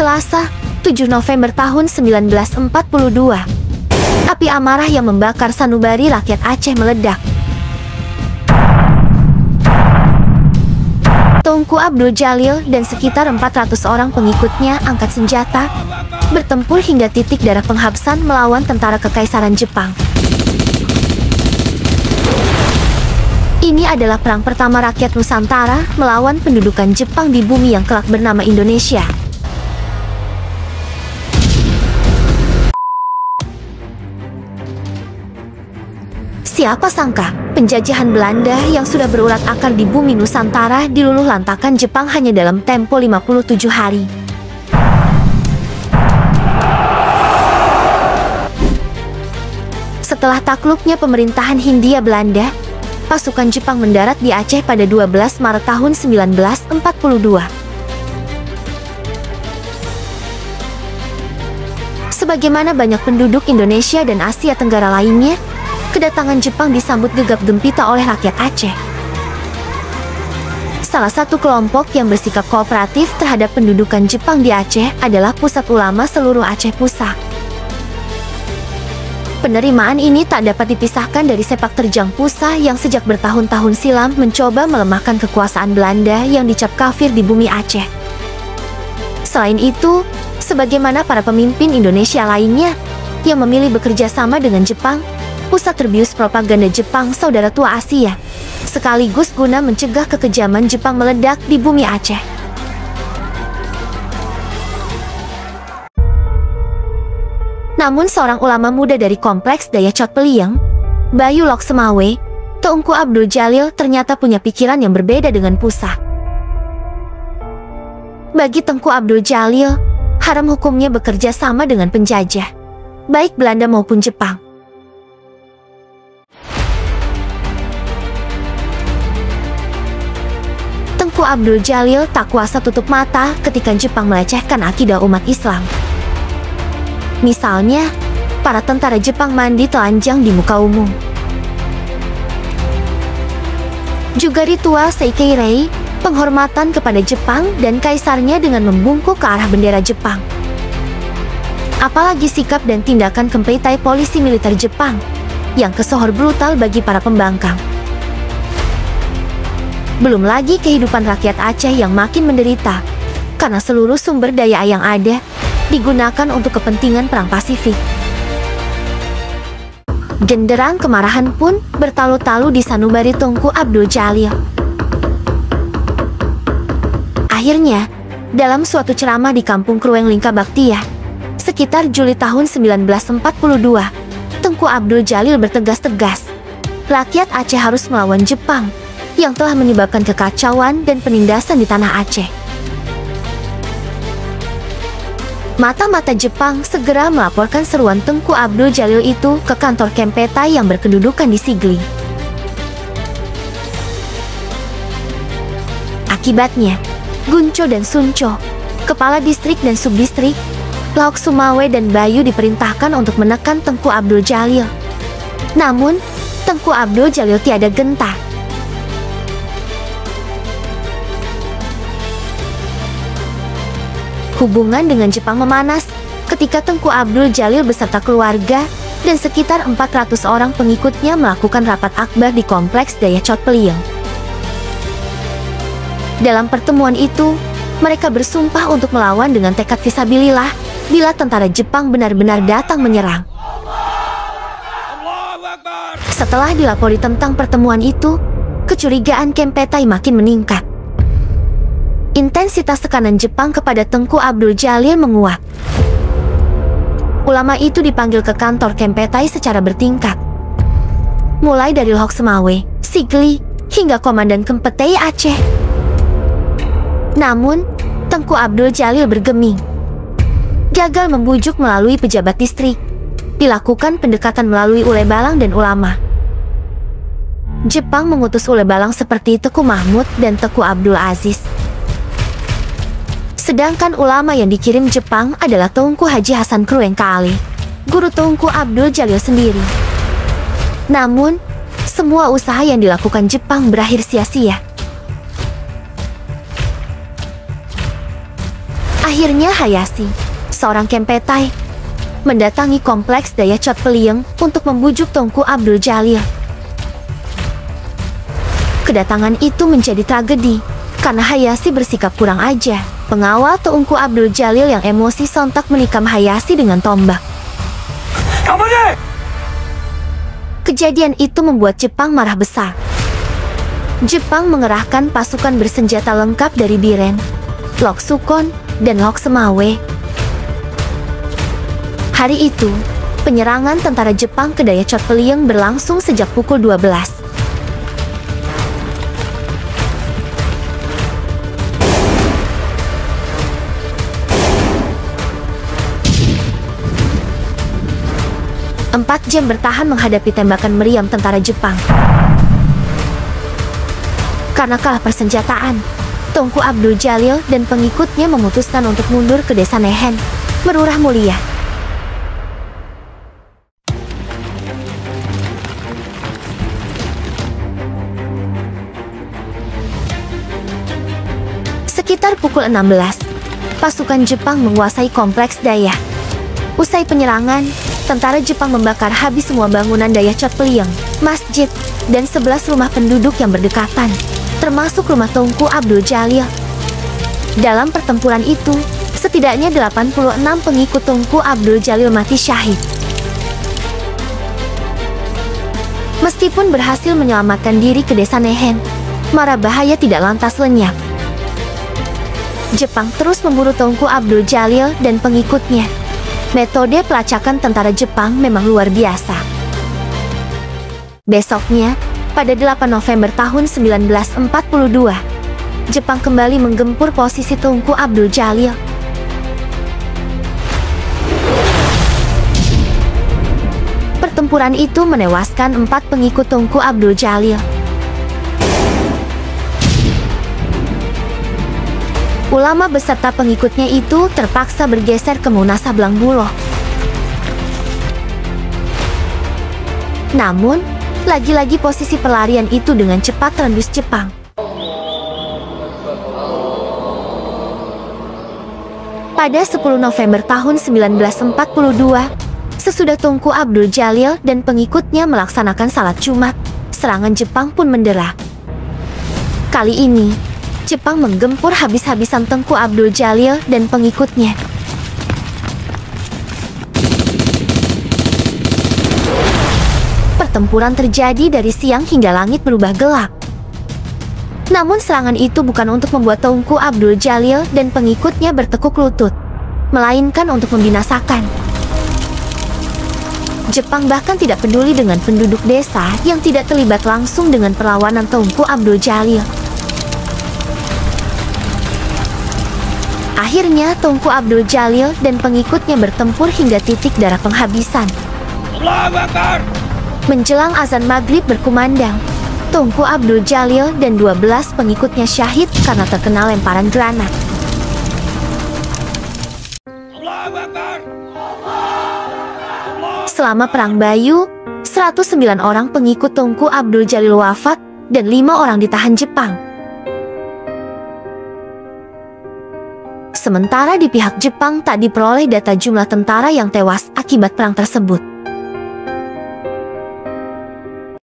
Selasa, 7 November tahun 1942. Api amarah yang membakar sanubari rakyat Aceh meledak. Tunku Abdul Jalil dan sekitar 400 orang pengikutnya angkat senjata, bertempur hingga titik darah penghabsan melawan tentara Kekaisaran Jepang. Ini adalah perang pertama rakyat Nusantara melawan pendudukan Jepang di bumi yang kelak bernama Indonesia. Siapa sangka, penjajahan Belanda yang sudah berurat akar di bumi Nusantara diluluh lantakan Jepang hanya dalam tempo 57 hari. Setelah takluknya pemerintahan Hindia Belanda, pasukan Jepang mendarat di Aceh pada 12 Maret tahun 1942. Sebagaimana banyak penduduk Indonesia dan Asia Tenggara lainnya, kedatangan Jepang disambut gegap gempita oleh rakyat Aceh. Salah satu kelompok yang bersikap kooperatif terhadap pendudukan Jepang di Aceh adalah Pusat Ulama Seluruh Aceh Pusat. Penerimaan ini tak dapat dipisahkan dari sepak terjang Pusat yang sejak bertahun-tahun silam mencoba melemahkan kekuasaan Belanda yang dicap kafir di bumi Aceh. Selain itu, sebagaimana para pemimpin Indonesia lainnya yang memilih bekerja sama dengan Jepang, Pusat terbius propaganda Jepang saudara tua Asia, sekaligus guna mencegah kekejaman Jepang meledak di bumi Aceh. Namun seorang ulama muda dari kompleks Daya Cot Peliyeng, Bayu Loksemawe, Tunku Abdul Jalil ternyata punya pikiran yang berbeda dengan Pusat. Bagi Tunku Abdul Jalil, haram hukumnya bekerja sama dengan penjajah, baik Belanda maupun Jepang. Tunku Abdul Jalil tak kuasa tutup mata ketika Jepang melecehkan akidah umat Islam. Misalnya, para tentara Jepang mandi telanjang di muka umum. Juga ritual Seikeirei, penghormatan kepada Jepang dan kaisarnya dengan membungkuk ke arah bendera Jepang. Apalagi sikap dan tindakan kempeitai polisi militer Jepang, yang kesohor brutal bagi para pembangkang. Belum lagi kehidupan rakyat Aceh yang makin menderita, karena seluruh sumber daya yang ada digunakan untuk kepentingan Perang Pasifik. Genderang kemarahan pun bertalu-talu di sanubari Tunku Abdul Jalil. Akhirnya, dalam suatu ceramah di Kampung Krueng Lingkabaktia, sekitar Juli tahun 1942, Tunku Abdul Jalil bertegas-tegas, rakyat Aceh harus melawan Jepang yang telah menyebabkan kekacauan dan penindasan di tanah Aceh. Mata-mata Jepang segera melaporkan seruan Tunku Abdul Jalil itu ke kantor Kempeitai yang berkedudukan di Sigli. Akibatnya, Gunco dan Sunco, kepala distrik dan subdistrik, Laok Sumawe dan Bayu diperintahkan untuk menekan Tunku Abdul Jalil. Namun, Tunku Abdul Jalil tiada gentar. Hubungan dengan Jepang memanas ketika Tunku Abdul Jalil beserta keluarga dan sekitar 400 orang pengikutnya melakukan rapat akbar di kompleks Daya Cot Peliyeng. Dalam pertemuan itu, mereka bersumpah untuk melawan dengan tekad fisabilillah bila tentara Jepang benar-benar datang menyerang. Setelah dilapori tentang pertemuan itu, kecurigaan Kempeitai makin meningkat. Intensitas tekanan Jepang kepada Tunku Abdul Jalil menguat. Ulama itu dipanggil ke kantor Kempeitai secara bertingkat, mulai dari Lok Semawe, Sigli, hingga Komandan Kempeitai Aceh. Namun, Tunku Abdul Jalil bergeming. Gagal membujuk melalui pejabat distrik, dilakukan pendekatan melalui Ule Balang dan ulama. Jepang mengutus Ule Balang seperti Teku Mahmud dan Teku Abdul Aziz. Sedangkan ulama yang dikirim Jepang adalah Tunku Haji Hasan Krueng Kaale, guru Tunku Abdul Jalil sendiri. Namun, semua usaha yang dilakukan Jepang berakhir sia-sia. Akhirnya Hayashi, seorang Kempetai, mendatangi kompleks Daya Chot Pelieng untuk membujuk Tengku Abdul Jalil. Kedatangan itu menjadi tragedi, karena Hayashi bersikap kurang ajar. Pengawal Tengku Abdul Jalil yang emosi sontak menikam Hayashi dengan tombak. Kejadian itu membuat Jepang marah besar. Jepang mengerahkan pasukan bersenjata lengkap dari Biren, Lok Sukon, dan Lok Semawe. Hari itu, penyerangan tentara Jepang ke Daya Chot Pelieng berlangsung sejak pukul 12. Empat jam bertahan menghadapi tembakan meriam tentara Jepang. Karena kalah persenjataan, Tengku Abdul Jalil dan pengikutnya memutuskan untuk mundur ke desa Nehen, Merurah Mulia. Sekitar pukul 16, pasukan Jepang menguasai kompleks Daya. Usai penyerangan, tentara Jepang membakar habis semua bangunan Daya Chot Pelieng, masjid, dan 11 rumah penduduk yang berdekatan, termasuk rumah Tengku Abdul Jalil. Dalam pertempuran itu, setidaknya 86 pengikut Tengku Abdul Jalil mati syahid. Meskipun berhasil menyelamatkan diri ke desa Nehen, mara bahaya tidak lantas lenyap. Jepang terus memburu Tengku Abdul Jalil dan pengikutnya. Metode pelacakan tentara Jepang memang luar biasa. Besoknya, pada 8 November tahun 1942, Jepang kembali menggempur posisi Tengku Abdul Jalil. Pertempuran itu menewaskan 4 pengikut Tengku Abdul Jalil. Ulama beserta pengikutnya itu terpaksa bergeser ke Muna Sablang Buloh. Namun, lagi-lagi posisi pelarian itu dengan cepat terendus Jepang. Pada 10 November tahun 1942, sesudah Tengku Abdul Jalil dan pengikutnya melaksanakan salat Jumat, serangan Jepang pun mendera. Kali ini, Jepang menggempur habis-habisan Tengku Abdul Jalil dan pengikutnya. Pertempuran terjadi dari siang hingga langit berubah gelap. Namun serangan itu bukan untuk membuat Tengku Abdul Jalil dan pengikutnya bertekuk lutut, melainkan untuk membinasakan. Jepang bahkan tidak peduli dengan penduduk desa yang tidak terlibat langsung dengan perlawanan Tengku Abdul Jalil. Akhirnya, Tengku Abdul Jalil dan pengikutnya bertempur hingga titik darah penghabisan. Menjelang azan maghrib berkumandang, Tengku Abdul Jalil dan 12 pengikutnya syahid karena terkena lemparan granat. Selama Perang Bayu, 109 orang pengikut Tengku Abdul Jalil wafat dan 5 orang ditahan Jepang. Sementara di pihak Jepang tak diperoleh data jumlah tentara yang tewas akibat perang tersebut.